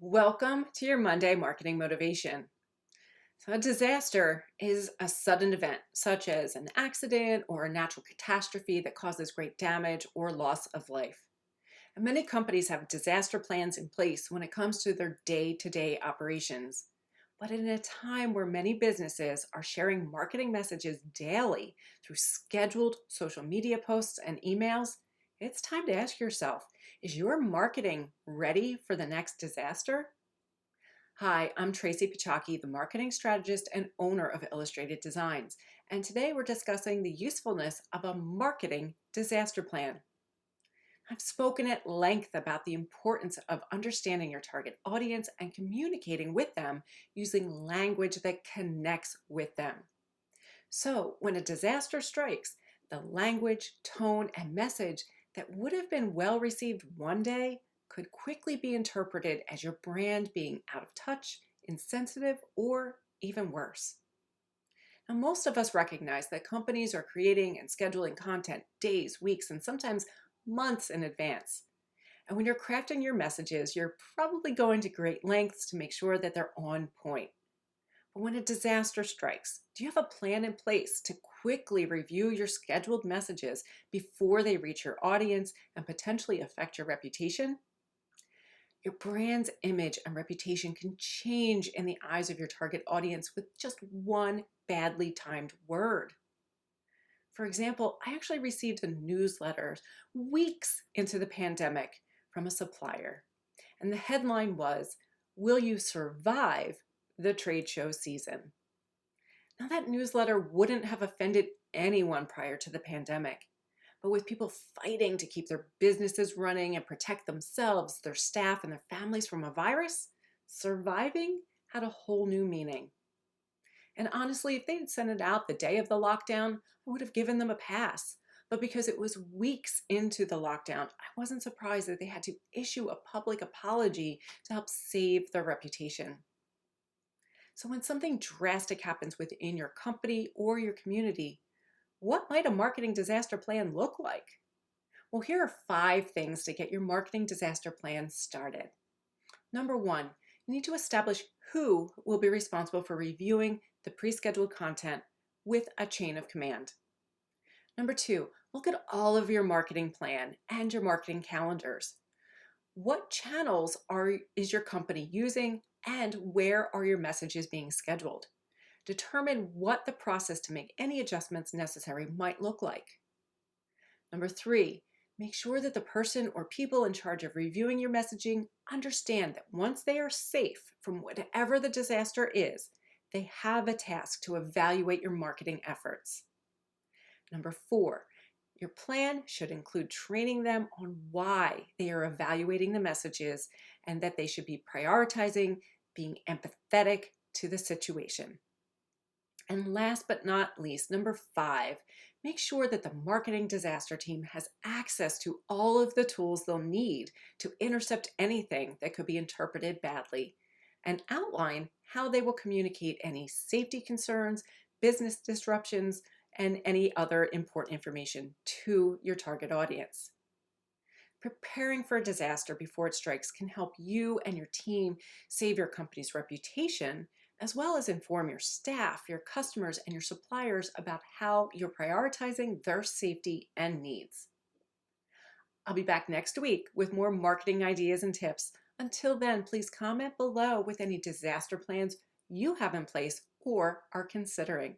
Welcome to your Monday Marketing Motivation. So, a disaster is a sudden event, such as an accident or a natural catastrophe that causes great damage or loss of life. And many companies have disaster plans in place when it comes to their day to day operations. But in a time where many businesses are sharing marketing messages daily through scheduled social media posts and emails, it's time to ask yourself, is your marketing ready for the next disaster? Hi, I'm Tracy Pachaki, the marketing strategist and owner of Illustrated Designs, and today we're discussing the usefulness of a marketing disaster plan. I've spoken at length about the importance of understanding your target audience and communicating with them using language that connects with them. So, when a disaster strikes, the language, tone, and message that would have been well received one day could quickly be interpreted as your brand being out of touch, insensitive, or even worse. Now, most of us recognize that companies are creating and scheduling content days, weeks, and sometimes months in advance. And when you're crafting your messages, you're probably going to great lengths to make sure that they're on point. But when a disaster strikes, do you have a plan in place to quickly review your scheduled messages before they reach your audience and potentially affect your reputation? Your brand's image and reputation can change in the eyes of your target audience with just one badly timed word. For example, I actually received a newsletter weeks into the pandemic from a supplier, and the headline was, "Will you survive the trade show season?" Now, that newsletter wouldn't have offended anyone prior to the pandemic. But with people fighting to keep their businesses running and protect themselves, their staff, and their families from a virus, surviving had a whole new meaning. And honestly, if they had sent it out the day of the lockdown, I would have given them a pass. But because it was weeks into the lockdown, I wasn't surprised that they had to issue a public apology to help save their reputation. So when something drastic happens within your company or your community, what might a marketing disaster plan look like? Well, here are 5 things to get your marketing disaster plan started. Number 1, you need to establish who will be responsible for reviewing the pre-scheduled content with a chain of command. Number 2, look at all of your marketing plan and your marketing calendars. What channels is your company using and where are your messages being scheduled? Determine what the process to make any adjustments necessary might look like. Number 3, make sure that the person or people in charge of reviewing your messaging understand that once they are safe from whatever the disaster is, they have a task to evaluate your marketing efforts. Number 4, your plan should include training them on why they are evaluating the messages and that they should be prioritizing being empathetic to the situation. And last but not least, number 5, make sure that the marketing disaster team has access to all of the tools they'll need to intercept anything that could be interpreted badly and outline how they will communicate any safety concerns, business disruptions, and any other important information to your target audience. Preparing for a disaster before it strikes can help you and your team save your company's reputation, as well as inform your staff, your customers, and your suppliers about how you're prioritizing their safety and needs. I'll be back next week with more marketing ideas and tips. Until then, please comment below with any disaster plans you have in place or are considering.